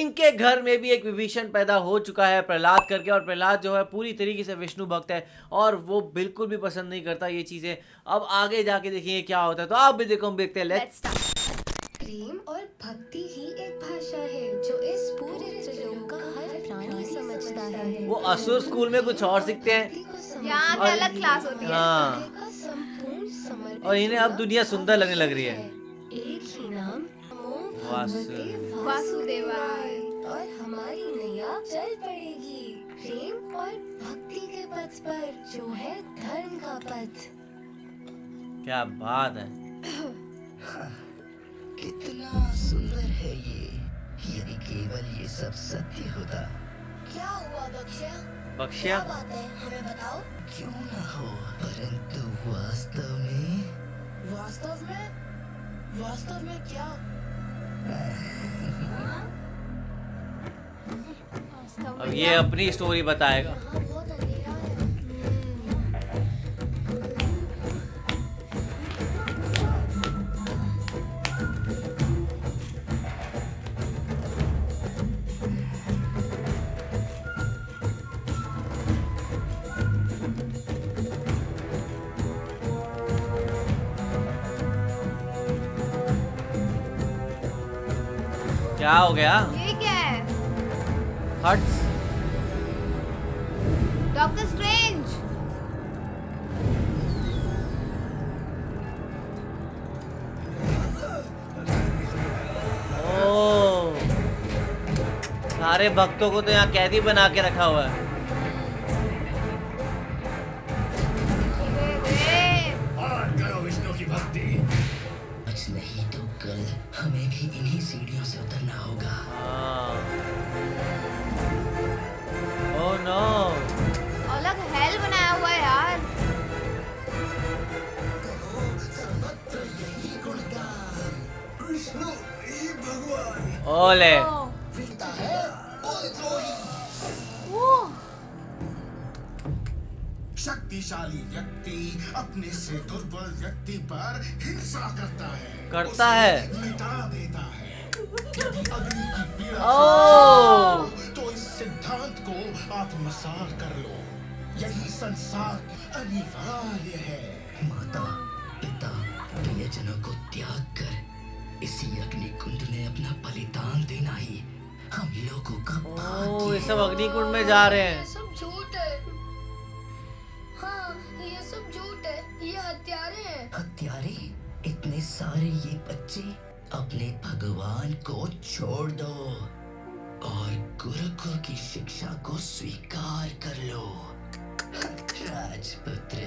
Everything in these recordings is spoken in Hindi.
इनके घर में भी एक विभीषण पैदा हो चुका है प्रहलाद करके, और प्रहलाद जो है पूरी तरीके से विष्णु भक्त है और वो बिल्कुल भी पसंद नहीं करता ये चीजें। अब आगे जाके देखिए क्या होता है, तो आप भी देखो, हम देखते हैं। लेट्स प्रेम और भक्ति ही एक भाषा है जो इस पूरे त्रिलोक का हर प्राणी समझता है। वो असुर स्कूल में कुछ और सीखते हैं, यहाँ की अलग क्लास होती है। हाँ, संपूर्ण समर्पित और इन्हें अब दुनिया सुंदर लगने लग रही है। एक ही नाम वासुदेवाय। और हमारी नैया चल पड़ेगी प्रेम और भक्ति के पथ पर जो है धर्म का पथ। क्या बात है। कितना सुंदर है ये, यदि केवल ये सब सत्य होता। क्या हुआ बख्शिया? बख्शिया बात है, हमें बताओ। क्यों ना हो, परंतु वास्तव में वास्तव में क्या? अब ये अपनी स्टोरी बताएगा। बहुत अंधेरा है। क्या हो गया? ये क्या है? हट। Doctor strange. ओ, सारे भक्तों को तो यहाँ कैदी बना के रखा हुआ है। और करो विष्णु की भक्ति। आज नहीं तो कल हमें भी इन्हीं सीढ़ियों से उतरना होगा। ओह नो, अलग हेल बनाया हुआ है यार। विष्णु ये भगवान ओले। ओह, शक्तिशाली व्यक्ति अपने से दुर्बल व्यक्ति पर हिंसा करता है। मिटा देता है। यदि अग्नि की पीड़ा ओह, से तो इस सिद्धांत को आत्मसात कर लो। यही संसार की अनिवार्य है। माता, पिता, प्रियजनों को त्याग कर इसी अग्नि कुंड में अपना बलिदान देना ही हम लोगों का ओह, भाग्य ये है। सब अग्निकुंड में जा रहे हैं। ये सब झूठ है। हाँ, ये सब झूठ है। ये हत्यारे हैं। हत्यारे? इतने सारे ये बच्चे? अपने भगवान को छोड़ दो और गुरुकुल की शिक्षा को स्वीकार कर लो। राजपुत्र,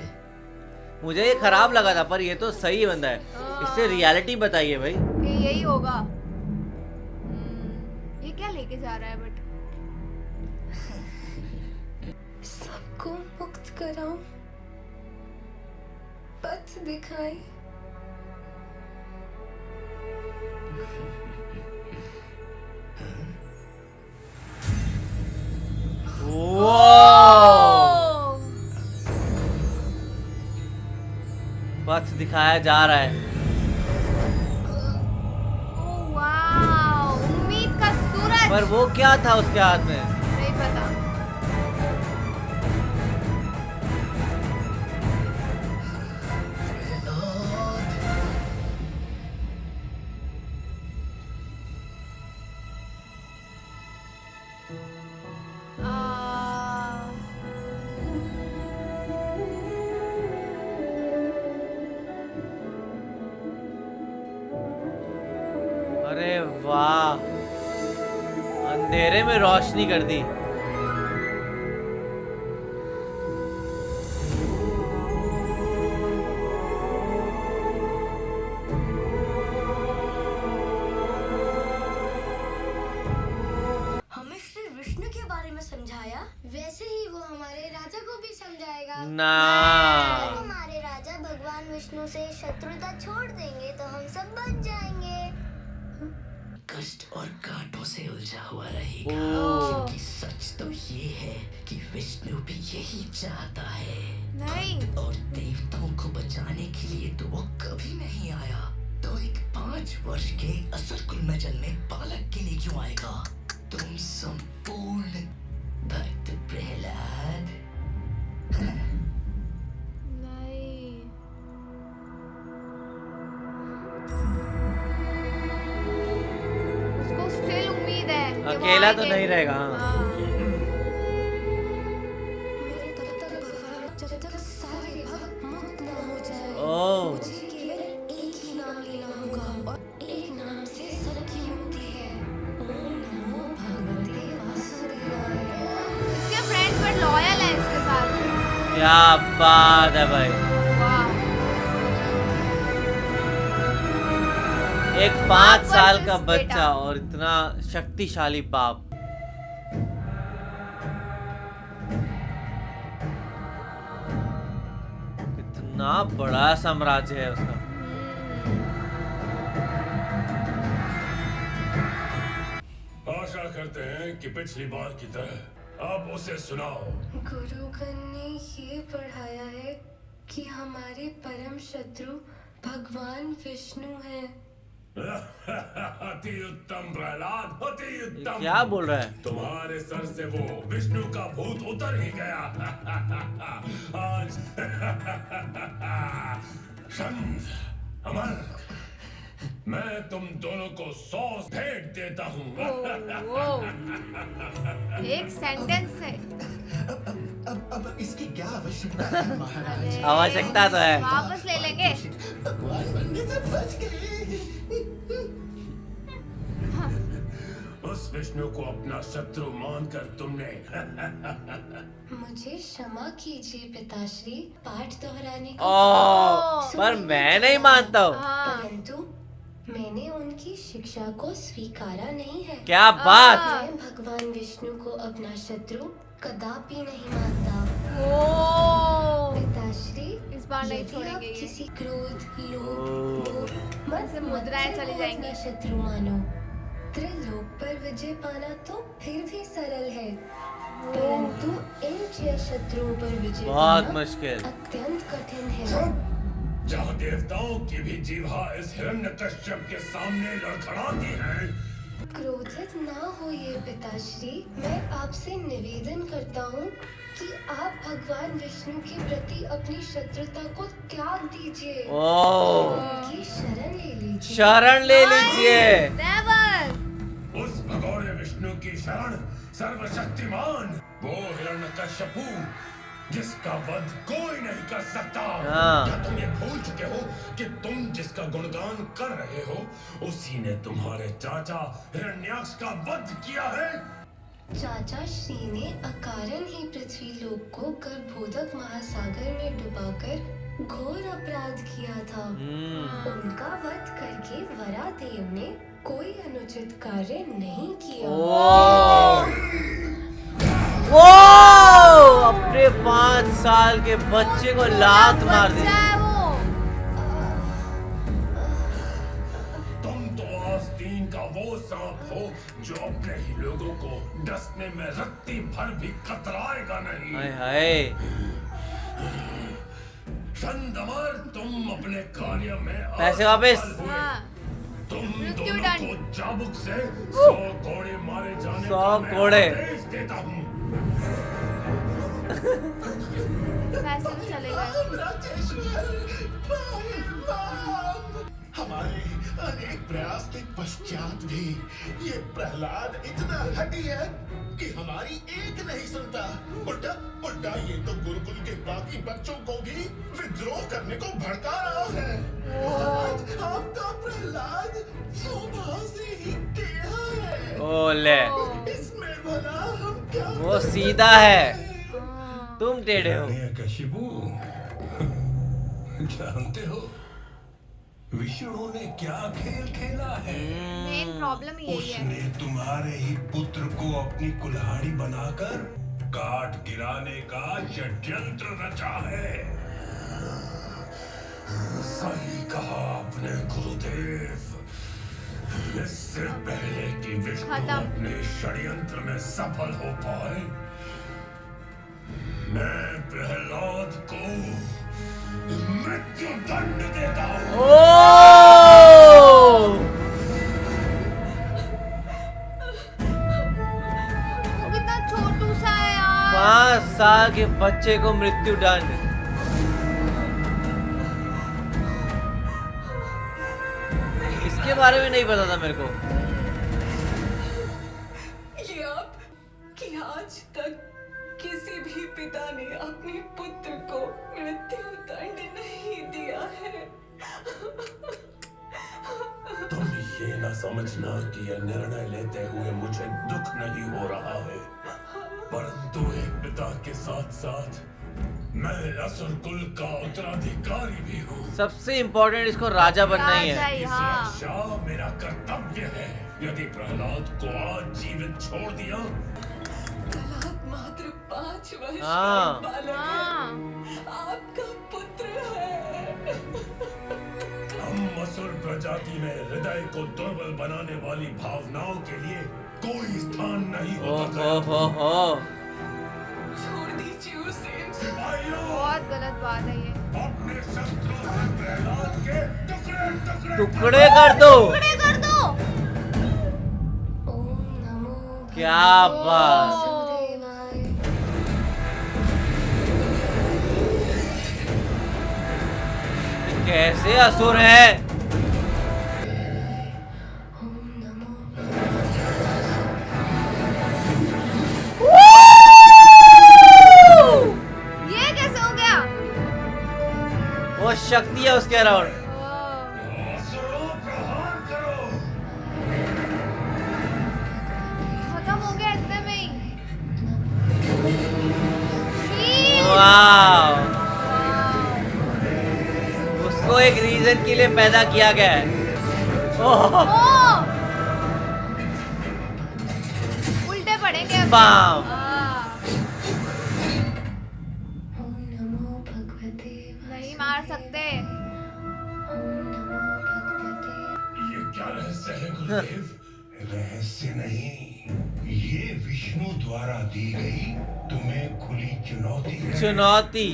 मुझे ये खराब लगा था, पर ये तो सही बंदा है। इससे रियलिटी बताइए भाई। कि यही होगा। ये क्या लेके जा रहा है? बट सबको मुक्त कराओ, पथ दिखाए। वाह, पथ दिखाया जा रहा है। ओह वाओ, उम्मीद का सूरज। पर वो क्या था उसके हाथ में? नहीं पता। आ, अरे वाह, अंधेरे में रोशनी कर दी। हमें श्री विष्णु के बारे में समझाया, वैसे ही वो हमारे राजा को भी समझाएगा। ना, अगर हमारे राजा भगवान विष्णु से शत्रुता छोड़ देंगे तो हम सब बच जाएंगे। कष्ट और कांटों से उलझा हुआ रहेगा, ओह। क्योंकि सच तो ये है कि विष्णु भी यही चाहता है। नहीं। और देवताओं को बचाने के लिए तो वो कभी नहीं आया, तो एक 5 वर्ष के असुर कुल में जन्मे बालक के लिए क्यों आएगा? तुम संपूर्ण भक्त प्रहलाद। नहीं। उसको स्टिल उम्मीद है कि वो अकेला तो आएंगे। नहीं रहेगा, हाँ। हाँ। मेरे तब तक भगवान जब तक सारे भक्त मुक्त न हो जाए, ओह। मुझे केवल एक ही नाम लेना होगा और एक नाम से सबकी मुक्ति है। ओम नमो भगवते वासुदेवाय। इसके फ्रेंड्स बट लॉयल है इसके साथ। क्या बात है भाई। वाह। एक 5 साल का versus बच्चा बेटा। और इतना शक्तिशाली बाप। कितना बड़ा साम्राज्य है उसका। आशा करते हैं कि पिछली बार की तरह अब उसे सुनाओ। गुरुगण ने ये पढ़ाया है कि हमारे परम शत्रु भगवान विष्णु हैं। अति उत्तम प्रहलाद, अति ये उत्तम। क्या बोल रहा है? तुम्हारे सर से वो विष्णु का भूत उतर ही गया। आज शंख, अमर, मैं तुम दोनों को 100 भेंट देता हूँ। वो एक सेंटेंस है। अब इसकी क्या आवश्यकता है महाराज? आवश्यकता तो है। वापस ले लेंगे। भगवान बनने से बच गए। उस विष्णु को अपना शत्रु मानकर तुमने मुझे क्षमा कीजिए पिताश्री, पाठ दोहराने को। ओह, पर मैं नहीं मानता हूँ। हाँ। परंतु मैंने उनकी शिक्षा को स्वीकारा नहीं है। क्या बात। मैं भगवान विष्णु को अपना शत्रु कदापि नहीं मानता। ओ। पिताश्री, इस बार नहीं यदि छोड़ेंगे आप ये। किसी क्रोध, लोभ, ओह। मोह, मत ऐसे मुद्राएं मत्सर चली को जाएंगी। अपना शत्रु मानो। त्रिलोक पर विजय पाना तो फिर भी सरल है, परंतु इन 6 शत्रुओं पर विजय बहुत पाना मुश्किल। अत्यंत कठिन है। जहाँ देवताओं की भी जीवा इस हिरण्यकश्यप के सामने लड़खड़ाती है। क्रोधित ना होइए पिताश्री, मैं आपसे निवेदन करता हूँ कि आप भगवान विष्णु के प्रति अपनी शत्रुता को त्याग दीजिए। ओह, उनकी शरण ले लीजिए। शरण ले लीजिए। नेवर। उस भगोड़े विष्णु की शरण सर्वशक्तिमान वो हिरण्यकश्यपु जिसका वध कोई नहीं कर सकता। हाँ। क्या तुम ये भूल चुके हो कि तुम जिसका गुणगान कर रहे हो उसी ने तुम्हारे चाचा हिरण्याक्ष का वध किया है। चाचा श्री ने अकारण ही पृथ्वी लोक को गर्भोदक महासागर में डुबाकर घोर अपराध किया था। उनका वध करके वरादेव ने कोई अनुचित कार्य नहीं किया। ओह, वो अपने 5 साल के बच्चे को लात मार दी। बच्चा है वो। तुम तो आस्तीन का वो सांप हो जो अपने ही लोगों को डसने में रत्ती भर भी कतराएगा नहीं। हाय हाय। चंदमर, तुम अपने कार्य में पैसे वापस। असफल हुए। हाँ। तुम मृत्यु दोनों दंड। को चाबुक से 100 घोड़े मारे जाने 100 का मैं घोड़े। आदेश देता हूँ। पैसे तो चले गए। राजेश्वर, हमारे अनेक प्रयास के पश्चात भी ये प्रहलाद इतना हठी है कि हमारी एक नहीं सुनता। उल्टा उल्टा ये तो गुरुकुल के बाकी बच्चों को भी विद्रोह करने को भड़का रहा है। महाराज, आपका प्रहलाद स्वभाव से ही टेढ़ा है। ओले, इसमें भला हम क्या वो कर सीधा सकते है, हाँ। तुम टेढ़े हो। कशिपु, जानते हो विष्णु ने क्या खेल खेला है? मेन प्रॉब्लम यही है। उसने तुम्हारे ही पुत्र को अपनी कुल्हाड़ी बनाकर काट गिराने का षड्यंत्र रचा है। सही कहा आपने गुरुदेव। इससे पहले कि विष्णु खत्म। अपने षड्यंत्र में सफल हो पाए, मैं प्रहलाद को मृत्यु दंड देता हूँ। ओह, 5 साल के बच्चे को मृत्यु दंड। इसके बारे में नहीं पता था मेरे को। ये आप कि आज तक किसी भी पिता ने अपने पुत्र को मृत्यु दंड नहीं दिया है। तुम ये ना समझना कि यह निर्णय लेते हुए मुझे दुख नहीं हो रहा है, परंतु एक पिता के साथ साथ मैं असुर कुल का उत्तराधिकारी भी हूँ। सबसे इम्पोर्टेंट इसको राजा बनना ही है। राजा ही, इस हाँ। रक्षा मेरा कर्तव्य है। यदि प्रहलाद को आज जीवित छोड़ दिया, प्रहलाद मात्र 5 वर्ष हाँ। का बालक हाँ। है, आपका पुत्र है। हम असुर प्रजाति में हृदय को दुर्बल बनाने वाली भावनाओं के लिए कोई स्थान नहीं होता। हो। छोड़ दीजिए उसे। सिपाहियों, बहुत गलत बात है ये। अपने शस्त्रों से प्रहलाद के टुकड़े टुकड़े कर दो। टुकड़े कर दो। ओम नमो क्या बात। वासुदेवाय। कैसे असुर है? ओम नमो ये कैसे हो गया? वो शक्ति है उसके अराउंड। असुरों प्रहार करो। खत्म हो गया इतने में ही। शील। वाह, उसको एक रीजन के लिए पैदा किया गया है। ओह, ओ! उल्टे पड़ेंगे अब। बाम। हाँ। ओम नमो भगवते नहीं मार सकते। ओम नमो भगवते। ये क्या रहस्य है गुरुदेव? रहस्य नहीं, ये विष्णु द्वारा दी गई तुम्हें खुली चुनौती है। चुनौती।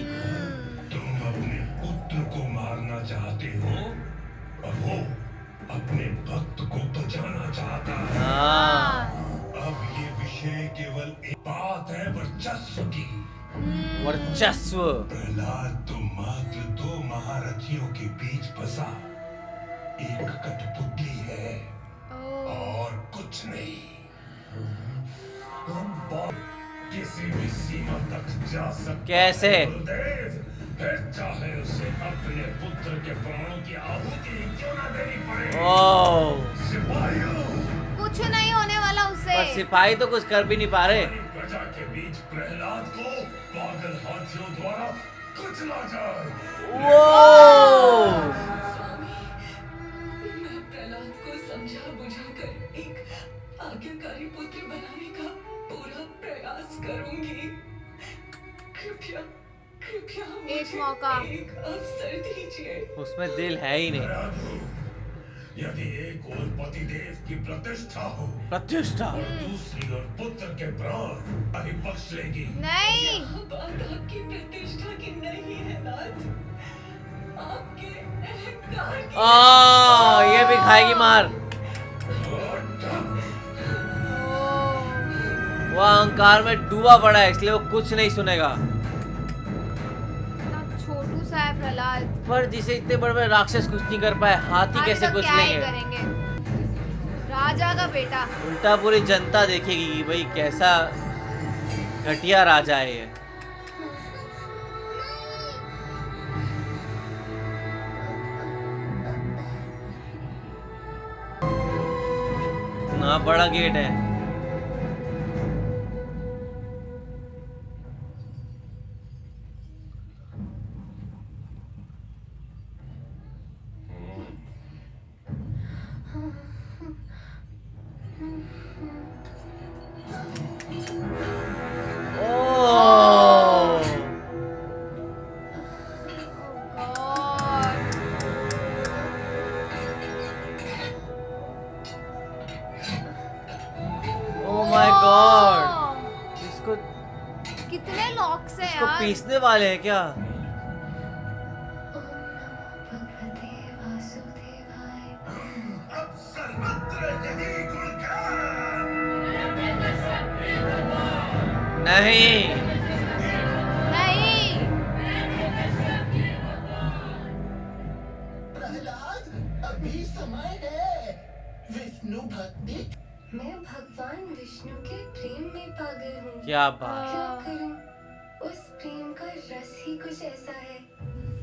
तुम अपने पुत्र को मारना चाहते हो और वो अपने भक्त को बचाना चाहता है। हाँ, अब ये विषय केवल एक बात है वर्चस्व की। वर्चस्व। प्रहलाद तो मात्र 2 महारथियों के बीच फंसा, एक कठपुतली है और कुछ नहीं। किसी भी सीमा तक जा सकता कैसे? है गुरुदेव। फिर चाहे उसे अपने पुत्र के प्राणों की आहुति क्यों ना देनी पड़े। ओह, सिपाहियों, कुछ नहीं होने वाला उससे। पर सिपाही तो कुछ कर भी नहीं पा रहे। हमारी प्रजा के बीच प्रहलाद को पागल हाथियों द्वारा कुचला जाए। वो स्वामी, मैं प्रहलाद को समझा बुझाकर एक आज्ञाकारी पुत्र बनाने का पूरा प्रयास करूंगी। कृपया कृपया एक मुझे मौका। एक अवसर दीजिए। उसमें दिल है ही नहीं। प्रभु, यदि एक ओर पतिदेव की प्रतिष्ठा हो प्रतिष्ठा। और दूसरी ओर पुत्र के प्राण ही बख्श लेगी। नहीं। यह बात आपकी प्रतिष्ठा की नहीं है नाथ, आपके अहंकार की। ये भी खाएगी मार। वो अहंकार में डूबा पड़ा है, इसलिए वो कुछ नहीं सुनेगा। इतना छोटू सा है प्रहलाद। पर जिसे इतने बड़े बड़े राक्षस कुछ नहीं कर पाए, हाथी आज कैसे तक कुछ क्या ही लेंगे? करेंगे? राजा का बेटा। उल्टा पूरी जनता देखेगी कि भाई कैसा घटिया राजा है ये। ना बड़ा गेट है। ओह, गॉड। Oh my God. इसको कितने लॉक्स है इसको यार। पीसने वाले हैं क्या? ओम नमो भगवते वासुदेवाय। अब सर्वत्र यही गुणगान। नहीं, भगवान विष्णु के प्रेम में पागल हूँ। क्या बात। क्या करूँ? उस प्रेम का रस ही कुछ ऐसा है।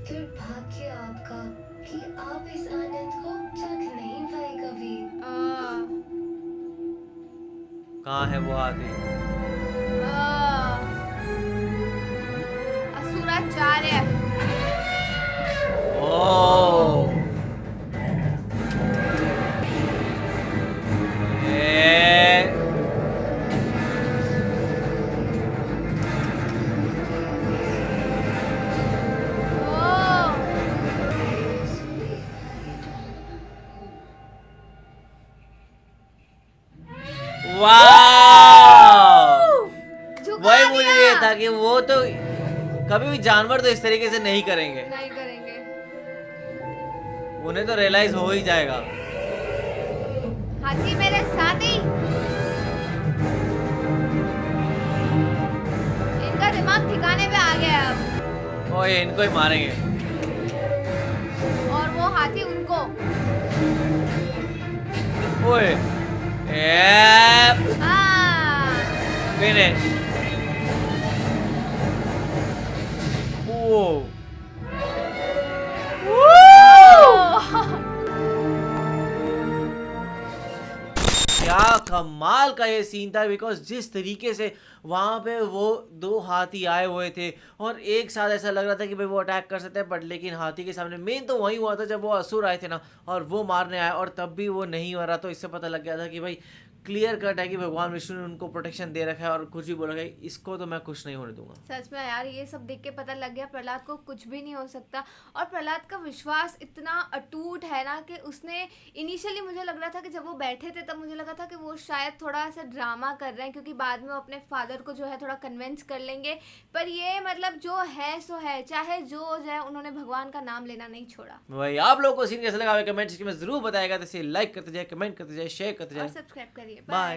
दुर्भाग्य आपका कि आप इस आनंद को चख नहीं पाए कभी। कहाँ है वो हाथी? असुराचार्य। ओह ए वाह। झुका वही मुझे दिया। ये था कि वो तो कभी भी जानवर तो इस तरीके से नहीं करेंगे, नहीं करेंगे। उन्हें तो रियलाइज हो ही जाएगा। हाथी मेरे साथी। इनका दिमाग ठिकाने पे आ गया है अब। ओए इनको ही मारेंगे। और वो हाथी उनको। ओए फिनिश। ओ क्या कमाल का ये सीन था, बिकॉज जिस तरीके से वहां पे वो दो हाथी आए हुए थे और एक साथ ऐसा लग रहा था कि भाई वो अटैक कर सकते हैं, बट लेकिन हाथी के सामने मेन तो वही हुआ था जब वो असुर आए थे ना और वो मारने आए और तब भी वो नहीं मरा। तो इससे पता लग गया था कि भाई क्लियर कट है कि भगवान विष्णु ने उनको प्रोटेक्शन दे रखा है और कुछ भी बोला है इसको तो मैं कुछ नहीं होने दूंगा। सच में यार ये सब देख के पता लग गया प्रहलाद को कुछ भी नहीं हो सकता। और प्रहलाद का विश्वास इतना अटूट है ना कि उसने इनिशियली मुझे लग रहा था कि जब वो बैठे थे तब मुझे लगा था कि वो शायद थोड़ा सा ड्रामा कर रहे हैं क्योंकि बाद में वो अपने फादर को जो है थोड़ा कन्विंस कर लेंगे, पर ये मतलब जो है सो है, चाहे जो हो जाए उन्होंने भगवान का नाम लेना नहीं छोड़ा। भाई आप लोगों को सीन कैसा लगा कमेंट सेक्शन में जरूर बताएगा। तो इसे लाइक करते जाए, कमेंट करते जाए, शेयर करते और जाए। सब्सक्राइब करिए। बाय।